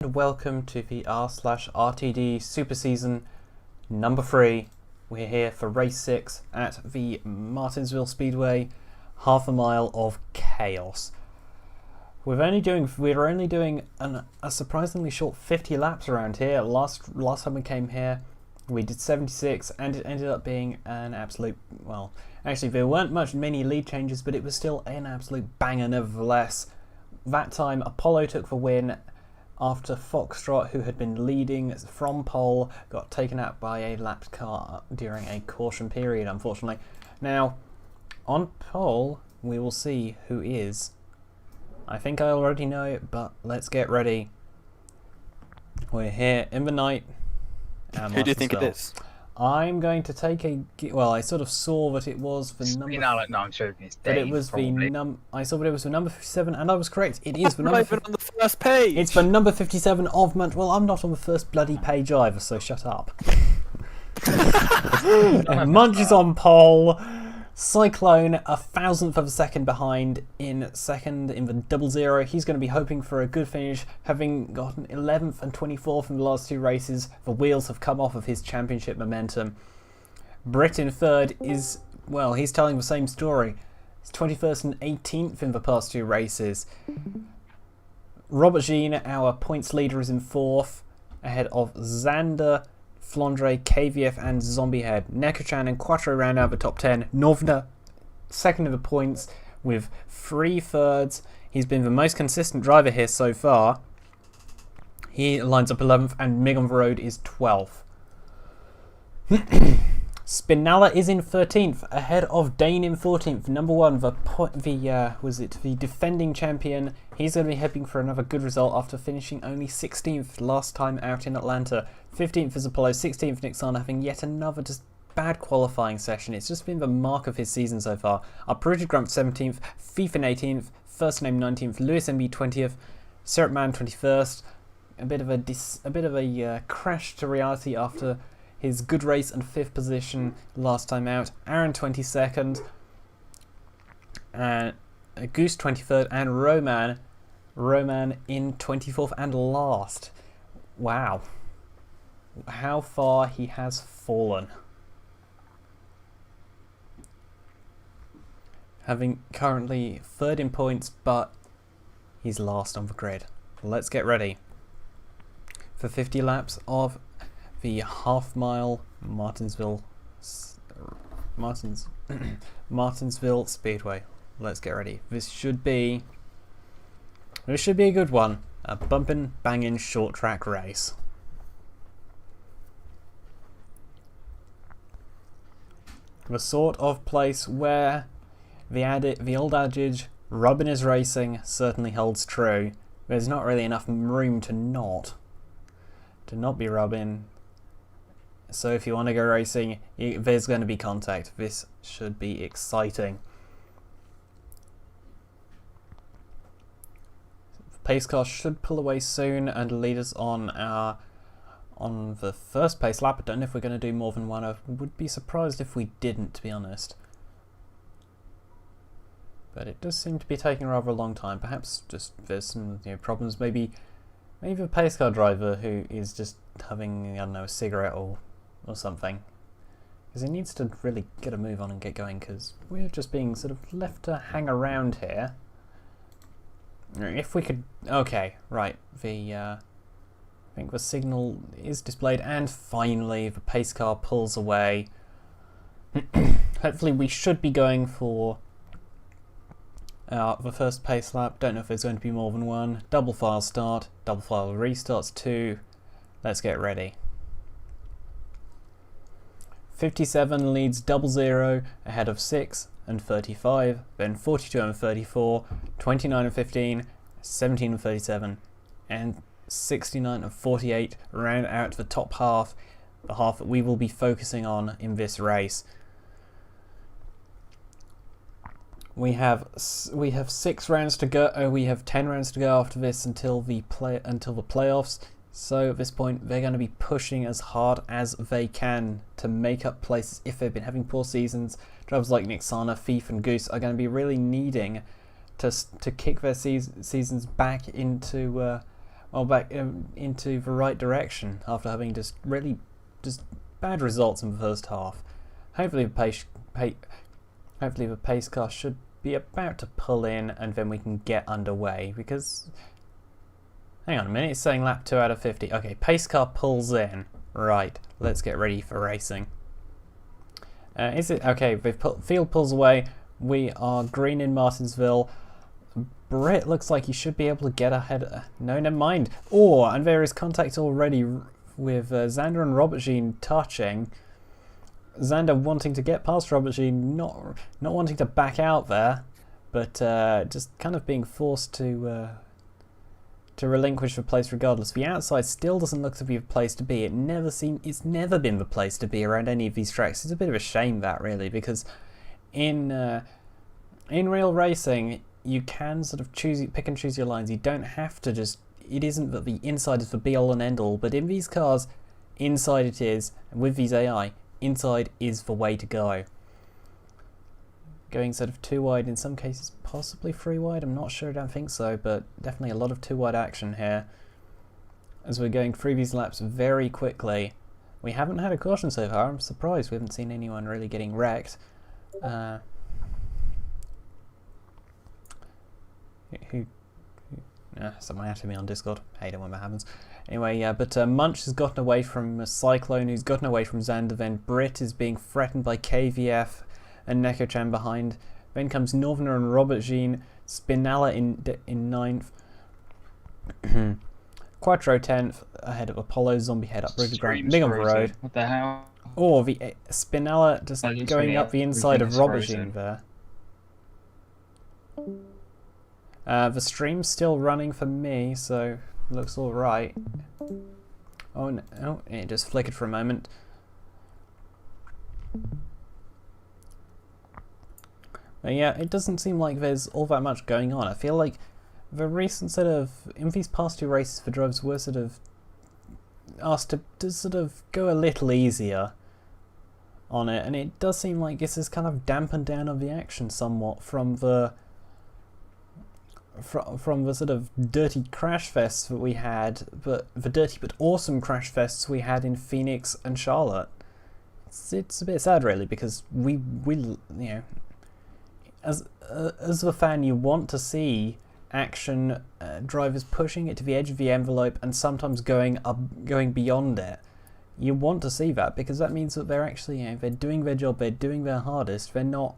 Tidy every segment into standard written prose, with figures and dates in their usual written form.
Welcome to the R/RTD Super Season number 3. We're here for race 6 at the Martinsville Speedway, half a mile of chaos. We're only doing a surprisingly short 50 laps around here. Last time we came here, we did 76, and it ended up being an absolute, well, actually there weren't many lead changes, but it was still an absolute banger nevertheless. That time Apollo took the win after Foxtrot, who had been leading from pole, got taken out by a lapped car during a caution period, unfortunately. Now, on pole, we will see who is. I think I already know it, but let's get ready. We're here in the night. Who do you think it is? I'm going to take a... Well, I sort of saw that it was the number... No, I'm joking. It's Dave, but it was probably. I saw that it was the number 57, and I was correct. It is the number... Not even on the first page! It's the number 57 of Mont... Well, I'm not on the first bloody page either, so shut up. Munch is on pole. Cyclone, a thousandth of a second behind in second in the 00. He's going to be hoping for a good finish, having gotten 11th and 24th in the last two races. The wheels have come off of his championship momentum. Britt in third is, well, he's telling the same story. He's 21st and 18th in the past two races. Robert Jean, our points leader, is in fourth, ahead of Xander, Flandre, KVF and Zombiehead. Nekochan and Quattro round out the top 10. Novna, second in the points with 3 thirds. He's been the most consistent driver here so far. He lines up 11th and Mig on the road is 12th. Spinella is in 13th, ahead of Dane in 14th. Number 1, the defending champion. He's going to be hoping for another good result after finishing only 16th last time out in Atlanta. 15th is Apollo, 16th Nyxana, having yet another just bad qualifying session. It's just been the mark of his season so far. Uprooted Grump 17th, Thief in 18th, First Name 19th, Lewis MB 20th, Syrup Man 21st. A bit of a crash to reality after his good race and 5th position last time out. Aaron 22nd, and Goose 23rd, and Roman in 24th and last. Wow, how far he has fallen. Having currently 3rd in points, but he's last on the grid. Let's get ready for 50 laps of the half-mile Martinsville Speedway. Let's get ready. This should be a good one. A bumpin', bangin' short track race. The sort of place where the old adage "rubbing is racing" certainly holds true. There's not really enough room to not be rubbing. So if you want to go racing, there's going to be contact. This should be exciting. The pace car should pull away soon and lead us on the first pace lap. I don't know if we're going to do more than one. I would be surprised if we didn't, to be honest. But it does seem to be taking rather a long time. Perhaps just there's some problems. Maybe a pace car driver who is just having, I don't know, a cigarette or something, because he needs to really get a move on and get going, because we're just being sort of left to hang around here. If we could... Okay, right, I think the signal is displayed, and finally the pace car pulls away. Hopefully we should be going for the first pace lap. Don't know if there's going to be more than one. Double file start, double file restarts 2. Let's get ready. 57 leads 00 ahead of 6 and 35, then 42 and 34, 29 and 15, 17 and 37, and 69 and 48 round out the top half, the half that we will be focusing on in this race. We have 6 rounds to go. We have 10 rounds to go after this until the playoffs. So at this point, they're going to be pushing as hard as they can to make up places if they've been having poor seasons. Drivers like Nyxana, Thief and Goose are going to be really needing to kick their seasons back into back into the right direction after having just bad results in the first half. Hopefully the pace car should be about to pull in, and then we can get underway, because hang on a minute, it's saying lap 2 out of 50. Okay, pace car pulls in. Right, let's get ready for racing. Is it okay? The field pulls away. We are green in Martinsville. Britt looks like he should be able to get ahead. No, never mind. Oh, and there is contact already with Xander and Robert Jean touching. Xander wanting to get past Robert Jean, not wanting to back out there, but just kind of being forced to relinquish the place regardless. The outside still doesn't look to be the place to be. It's never been the place to be around any of these tracks. It's a bit of a shame, that, really, because in real racing you can sort of pick and choose your lines. You don't have to just. It isn't that the inside is the be all and end all, but in these cars, inside it is, and with these AI, inside is the way to go. Going sort of 2 wide, in some cases possibly 3 wide, I'm not sure, I don't think so, but definitely a lot of 2 wide action here as we're going through these laps very quickly. We haven't had a caution so far. I'm surprised we haven't seen anyone really getting wrecked. Someone added me on Discord. Hate it when that happens. Anyway, but Munch has gotten away from Cyclone, who's gotten away from Xander. Then Britt is being threatened by KVF and Neko-chan behind. Then comes Northerner and Robert Jean. Spinella in 9th. Quattro 10th, ahead of Apollo. Zombie head up River Grant. Big on the road. What the hell? Oh, the Spinella just going up the inside of Robert Jean there. The stream's still running for me, so looks alright. Oh no, it just flickered for a moment. But yeah, it doesn't seem like there's all that much going on. I feel like the recent sort of, in these past 2 races, the drivers were sort of asked to sort of go a little easier on it, and it does seem like this has kind of dampened down on the action somewhat from the sort of dirty crash fests that we had, but the dirty but awesome crash fests we had in Phoenix and Charlotte. It's a bit sad, really, because we you know, as a fan, you want to see action, drivers pushing it to the edge of the envelope and sometimes going beyond it. You want to see that, because that means that they're actually, you know, they're doing their job, they're doing their hardest, they're not.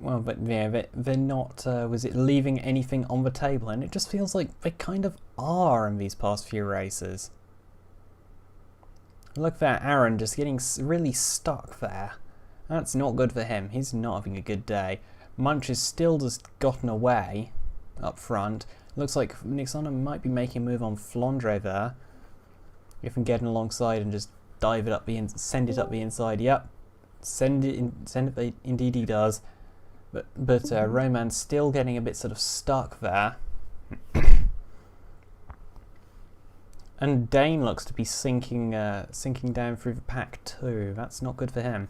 Well, but yeah, they're not, was it leaving anything on the table? And it just feels like they kind of are in these past few races. Look there, Aaron just getting really stuck there. That's not good for him. He's not having a good day. Munch has still just gotten away up front. Looks like Nyxana might be making a move on Flandre there. If I'm getting alongside and just dive it up send it up the inside. Yep, send it. Indeed he does. But Roman's still getting a bit sort of stuck there. And Dane looks to be sinking down through the pack too. That's not good for him.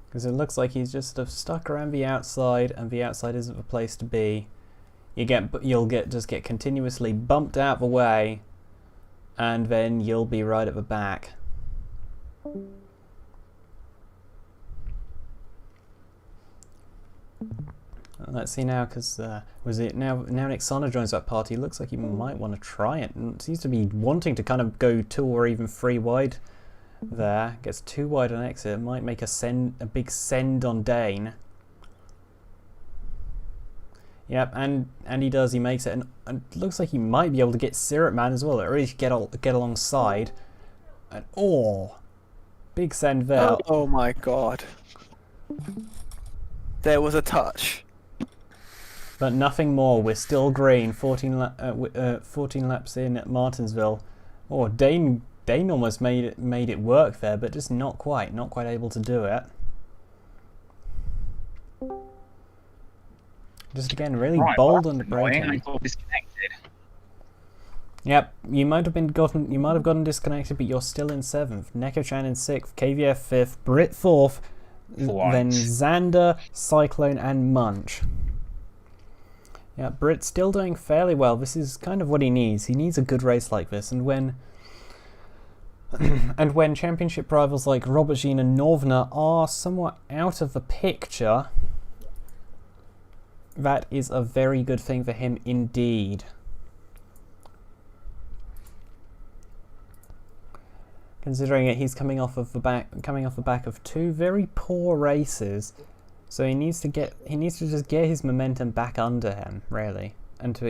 Because it looks like he's just sort of stuck around the outside, and the outside isn't the place to be. You'll get continuously bumped out the way, and then you'll be right at the back. Let's see now, because was it now Nyxana joins that party. Looks like he might want to try it, and seems to be wanting to kind of go 2 or even 3 wide there. Gets 2 wide on exit, might make a big send on Dane. Yep, and he does. He makes it, and looks like he might be able to get Syrup Man as well, or at least get alongside. And big send there. Oh my god! There was a touch, but nothing more. We're still green. 14 laps in at Martinsville. Oh, Dane almost made it work there, but just not quite able to do it. Just again, really bold on the braking. I got disconnected. Yep, you might have gotten disconnected, but you're still in 7th. Neko-chan in 6th, KVF 5th, Brit 4th, then Xander, Cyclone, and Munch. Yeah, Brit's still doing fairly well. This is kind of what he needs. He needs a good race like this, and when championship rivals like Robert Jean and Norvner are somewhat out of the picture, that is a very good thing for him indeed. Considering that he's coming off the back of 2 very poor races, so he needs to just get his momentum back under him, really, and to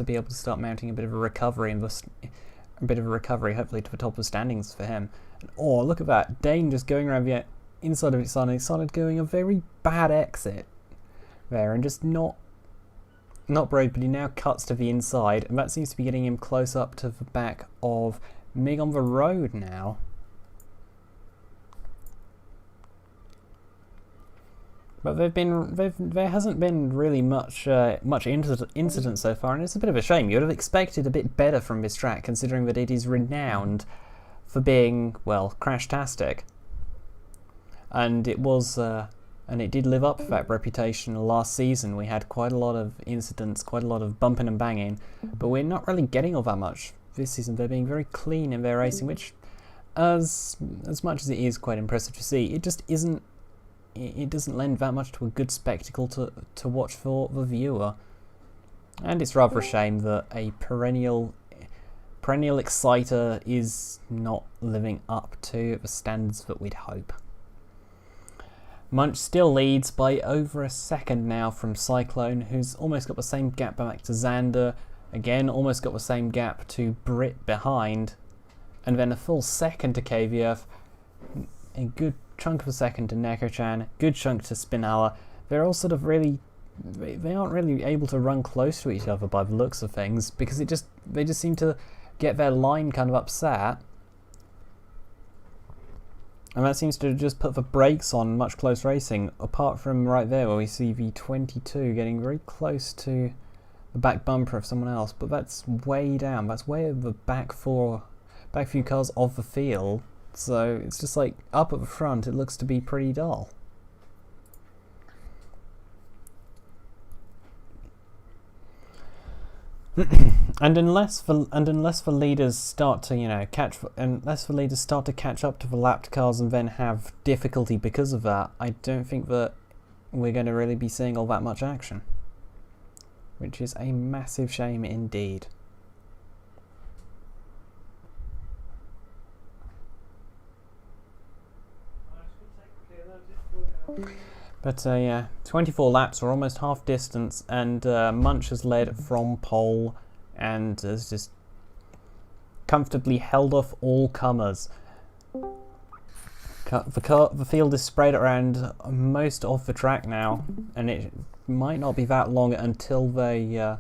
be able to start mounting a bit of a recovery hopefully to the top of the standings for him. And, oh, look at that, Dane just going around the inside of Nyxana. He started going a very bad exit there, and just not brave, but he now cuts to the inside, and that seems to be getting him close up to the back of Mig on the road now. But there hasn't been really much incident so far, and it's a bit of a shame. You would have expected a bit better from this track, considering that it is renowned for being, well, crash-tastic. And it was, and it did live up to that reputation last season. We had quite a lot of incidents, quite a lot of bumping and banging, but we're not really getting all that much this season. They're being very clean in their racing, which, as much as it is quite impressive to see, it just isn't. It doesn't lend that much to a good spectacle to watch for the viewer, and it's rather a shame that a perennial exciter is not living up to the standards that we'd hope. Munch still leads by over a second now from Cyclone, who's almost got the same gap back to Xander. Again, almost got the same gap to Brit behind, and then a full second to KVF. A good chunk of a second to Neko-chan, good chunk to Spinella. They're all sort of they aren't really able to run close to each other by the looks of things, because they just seem to get their line kind of upset. And that seems to just put the brakes on much close racing, apart from right there where we see the 22 getting very close to the back bumper of someone else, but that's way down. That's way over the back few cars of the field. So it's just like up at the front, it looks to be pretty dull. And unless the leaders start to catch up to the lapped cars and then have difficulty because of that, I don't think that we're going to really be seeing all that much action, which is a massive shame indeed. But yeah, 24 laps, or almost half distance, and Munch has led from pole and has just comfortably held off all comers. The field is spread around most of the track now, and it might not be that long until the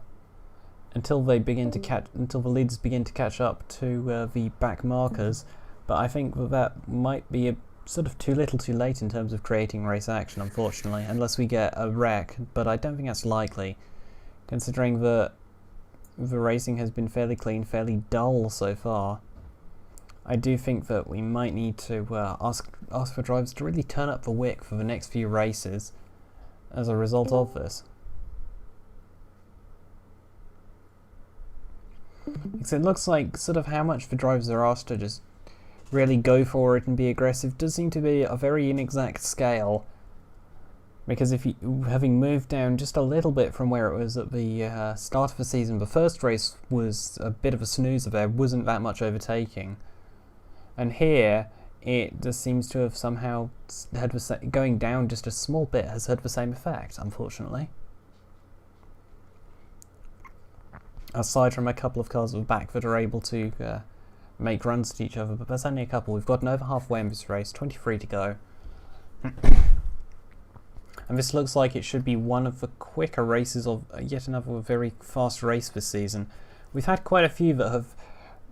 leaders begin to catch up to the back markers. But I think that might be a sort of too little too late in terms of creating race action, unfortunately, unless we get a wreck, but I don't think that's likely, considering that the racing has been fairly clean, fairly dull so far. I do think that we might need to ask for drivers to really turn up the wick for the next few races as a result of this. Because it looks like sort of how much the drivers are asked to just really go for it and be aggressive does seem to be a very inexact scale, because if you, having moved down just a little bit from where it was at the start of the season, the first race was a bit of a snoozer. There wasn't that much overtaking, and here it just seems to have somehow had going down just a small bit has had the same effect, unfortunately. Aside from a couple of cars at the back that are able to make runs at each other, but that's only a couple. We've gotten over halfway in this race, 23 to go. And this looks like it should be one of the quicker races of yet another very fast race this season. We've had quite a few that have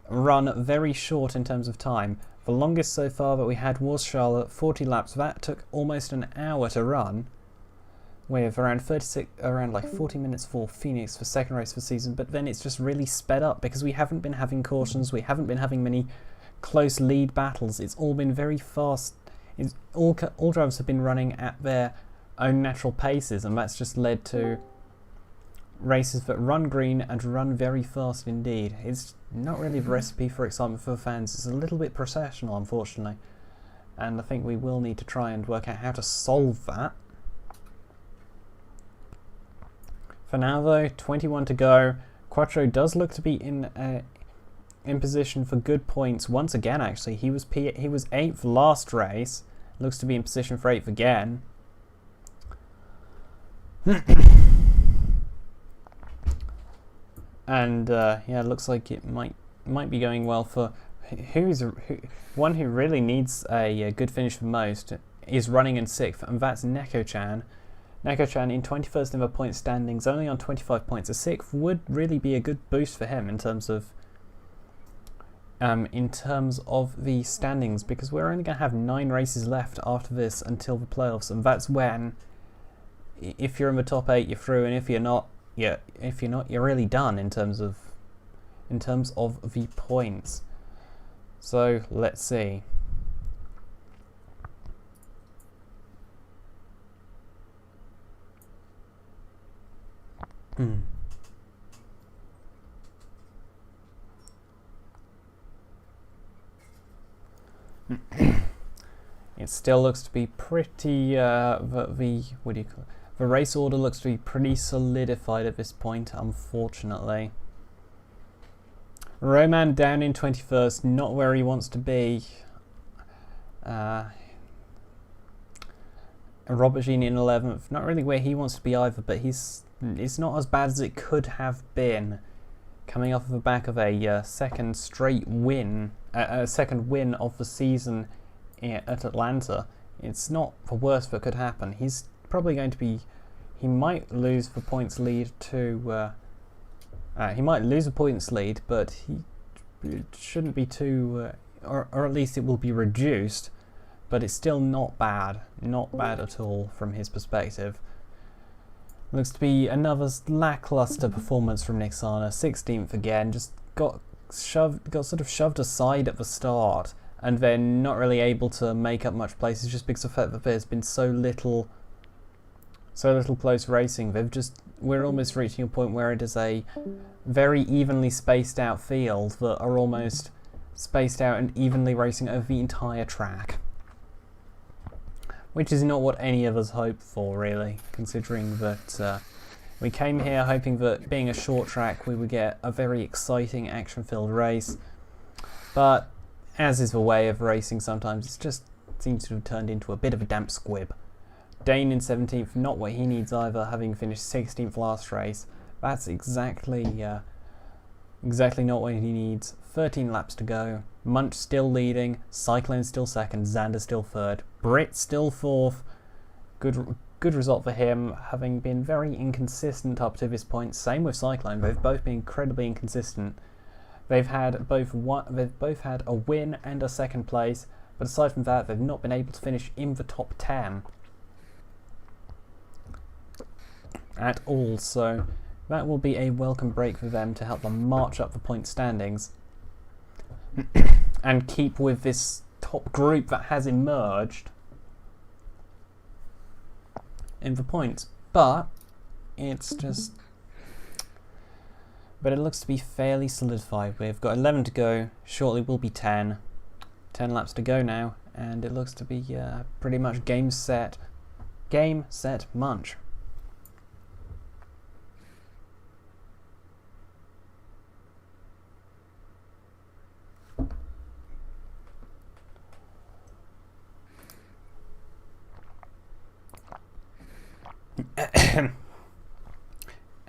run very short in terms of time. The longest so far that we had was Charlotte, 40 laps. That took almost an hour to run. We have around like 40 minutes for Phoenix for second race for season, but then it's just really sped up because we haven't been having cautions, we haven't been having many close lead battles. It's all been very fast. All drivers have been running at their own natural paces, and that's just led to races that run green and run very fast indeed. It's not really a recipe for excitement for the fans. It's a little bit processional, unfortunately, and I think we will need to try and work out how to solve that. For now though, 21 to go. Quattro does look to be in position for good points once again. Actually, he was 8th last race. Looks to be in position for 8th again. And yeah, it looks like it might be going well for one who really needs a good finish for most is running in 6th, and that's Neko-chan. Neko-chan in 21st in the point standings, only on 25 points. A 6th would really be a good boost for him in terms of the standings, because we're only going to have 9 races left after this until the playoffs, and that's when, if you're in the top 8, you're through, and if you're not, you're really done in terms of the points. So let's see. It still looks to be pretty the race order looks to be pretty solidified at this point, unfortunately. Roman down in 21st, not where he wants to be. Robert Jean in 11th, not really where he wants to be either, but it's not as bad as it could have been, coming off of the back of a second win of the season at Atlanta. It's not the worst that could happen. He's probably going to be, he might lose the points lead to, he might lose the points lead, but it shouldn't be too, or at least it will be reduced, but it's still not bad at all from his perspective. Looks to be another lackluster performance from Nyxana. 16th again, just got sort of shoved aside at the start, and then not really able to make up much places just because of the fact that there's been so little close racing. We're almost reaching a point where it is a very evenly spaced out field that are almost spaced out and evenly racing over the entire track, which is not what any of us hoped for, really, considering that we came here hoping that, being a short track, we would get a very exciting action-filled race, but as is the way of racing sometimes, it just seems to have turned into a bit of a damp squib. Dane in 17th, not what he needs either, having finished 16th last race. That's exactly not what he needs. 13 laps to go. Munch still leading, Cyclone still second, Xander still third, Brit still fourth. Good result for him, having been very inconsistent up to this point. Same with Cyclone, they've both been incredibly inconsistent. They've both had a win and a second place, but aside from that, they've not been able to finish in the top 10 at all, so that will be a welcome break for them to help them march up the point standings and keep with this top group that has emerged in the points. But it looks to be fairly solidified. We've got 11 to go, shortly will be 10 laps to go now, and it looks to be pretty much game, set, munch.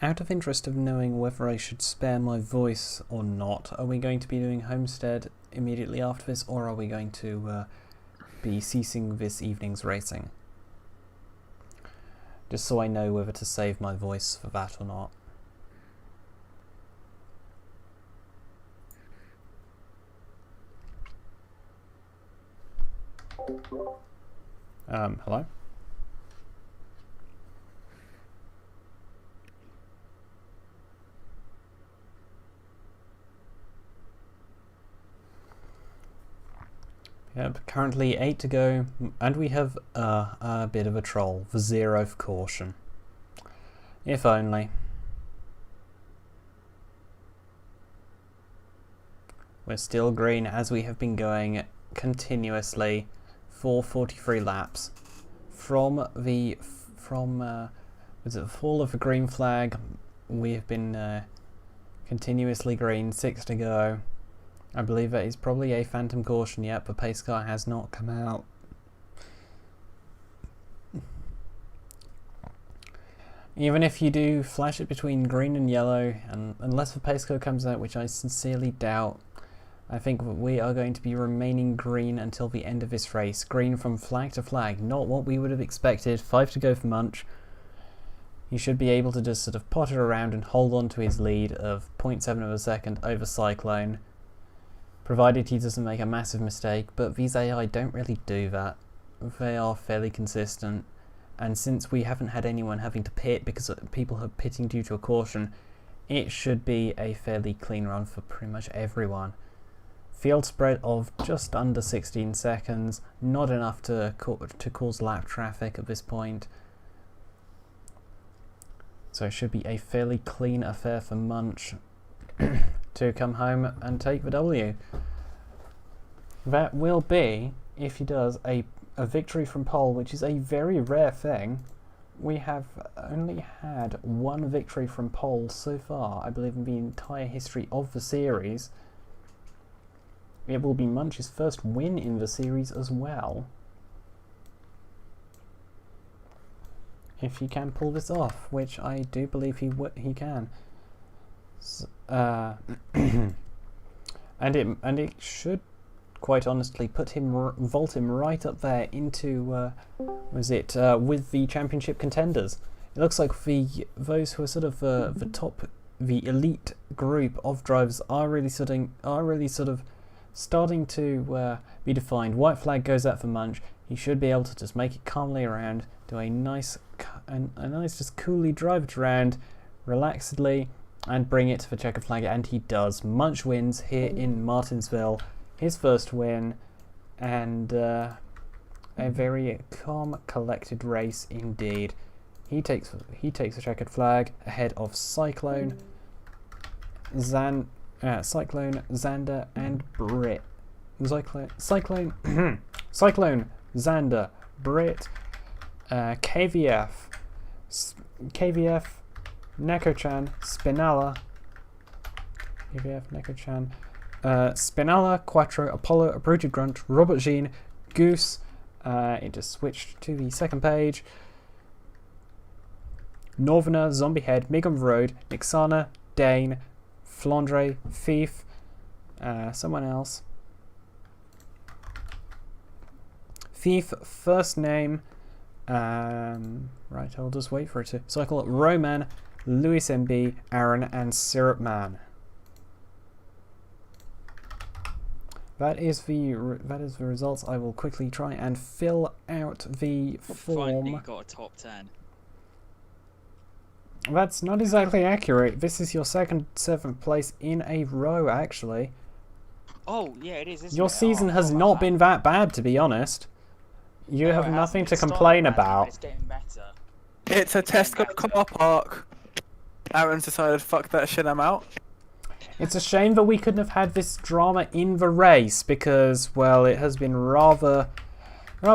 Out of interest of knowing whether I should spare my voice or not, are we going to be doing Homestead immediately after this, or are we going to be ceasing this evening's racing? Just so I know whether to save my voice for that or not. Hello? Yep, currently 8 to go, and we have a bit of a troll for 0 for caution. If only. We're still green as we have been going continuously for 43 laps. From the fall of the green flag, we have been continuously green, 6 to go. I believe that is probably a phantom caution yet, but pace car has not come out. Even if you do flash it between green and yellow, and unless the pace car comes out, which I sincerely doubt, I think we are going to be remaining green until the end of this race. Green from flag to flag, not what we would have expected. 5 to go for Munch. He should be able to just sort of potter around and hold on to his lead of 0.7 of a second over Cyclone, provided he doesn't make a massive mistake, but these AI don't really do that. They are fairly consistent, and since we haven't had anyone having to pit because people are pitting due to a caution, it should be a fairly clean run for pretty much everyone. Field spread of just under 16 seconds, not enough to cause lap traffic at this point. So it should be a fairly clean affair for Munch to come home and take the W. That will be, if he does, a victory from pole, which is a very rare thing. We have only had one victory from pole so far, I believe, in the entire history of the series. It will be Munch's first win in the series as well, if he can pull this off, which I do believe he can. And it should, quite honestly, vault him right up there into with the championship contenders. It looks like those who are sort of the top, the elite group of drivers are really sort of starting to be defined. White flag goes out for Munch. He should be able to just make it calmly around, do a nice just coolly drive it around relaxedly, and bring it to the checkered flag, and he does. Munch wins here in Martinsville, his first win, and a very calm, collected race indeed. He takes the checkered flag ahead of Cyclone, Xander, and Brit. Cyclone, Xander, Brit, KVF, Neko-chan, Spinella, Spinella, Quattro, Apollo, Uprooted Grunt, Robert Jean, Goose. It just switched to the second page. Northerner, Zombie Head, Mig on the Road, Nyxana, Dane, Flandre, Thief, someone else. Thief, first name. Right, I'll just wait for it to cycle. Roman, Louis MB, Aaron, and Syrup Man. That is the results. I will quickly try and fill out the form. Finally got a top 10. That's not exactly accurate. This is your second 7th place in a row, actually. Oh, yeah, it is, isn't Your it? season has not been that bad, to be honest. You have nothing to complain about. It's getting better. It's a Tesco car park. Aaron's decided, fuck that shit, I'm out. It's a shame that we couldn't have had this drama in the race because, well, it has been rather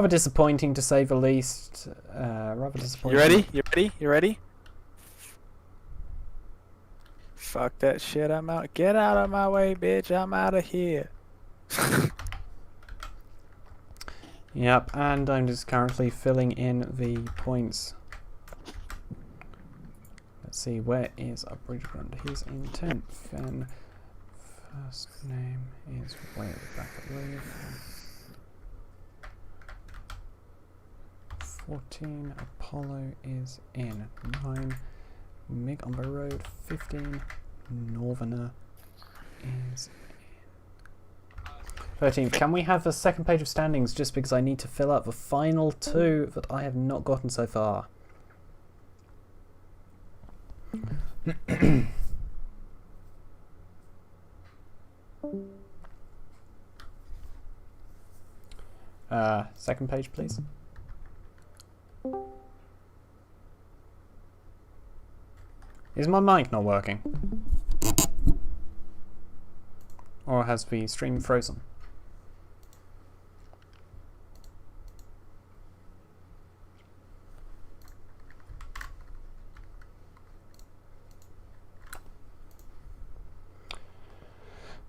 disappointing to say the least. Rather disappointing. You ready? You ready? You ready? Fuck that shit, I'm out. Get out of my way, bitch. I'm out of here. Yep, and I'm just currently filling in the points. Let's see, where is Uprooted Grunt? He's in 10th, and first name is way at the back, I believe. 14, Apollo is in 9, Mig on the Road 15, Northerner is in 13th. Can we have the second page of standings just because I need to fill out the final 2 that I have not gotten so far? Second page, please. Is my mic not working? Or has the stream frozen?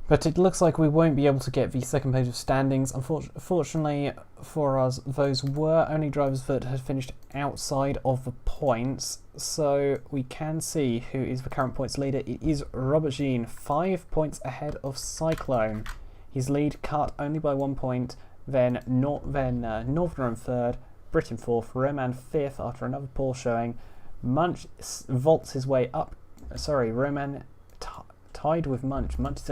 But it looks like we won't be able to get the second page of standings. Unfortunately for us, those were only drivers that had finished outside of the points. So we can see who is the current points leader. It is Robert Jean, 5 points ahead of Cyclone. His lead cut only by 1 point. Then Northern third, Britain fourth, Roman fifth after another poor showing. Munch vaults his way up. Sorry, Roman tied with Munch. Munch is